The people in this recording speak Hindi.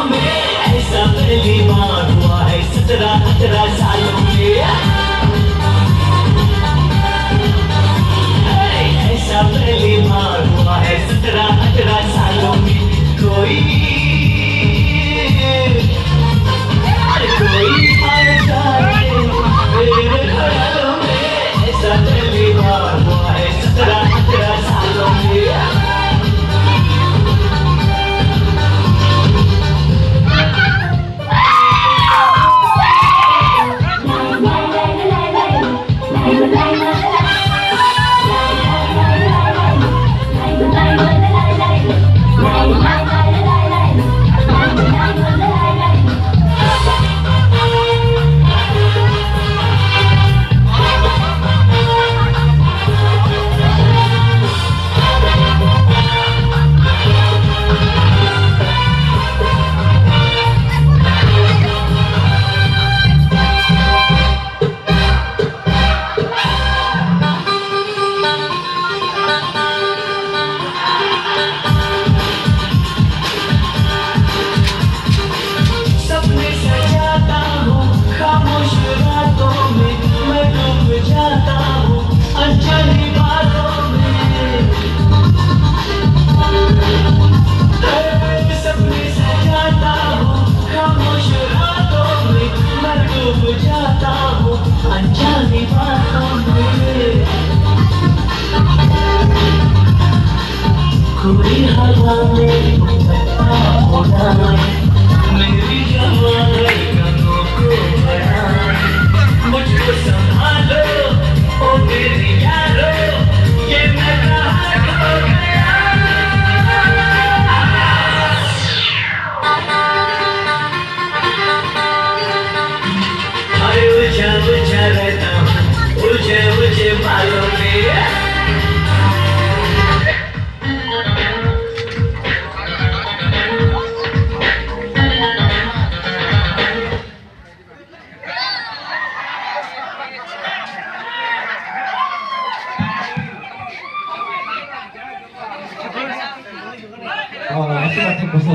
सालों में ऐसा पहली बार हुआ है 17-18 सालों में। ऐसा पहली बार हुआ है 17-18 सालों में। कोई आता है मेरे ख्यालों में। ऐसा पहली बार हुआ है 17-18 सालों में। खुली हवा में मेरी जवानी कदमों को बढ़ाए। मुझको संभालो ओ मेरी यारो, ये मैं कहाँ खो गया। अरे उलझा उलझा रहता हूँ उलझे उलझे बालों में। Así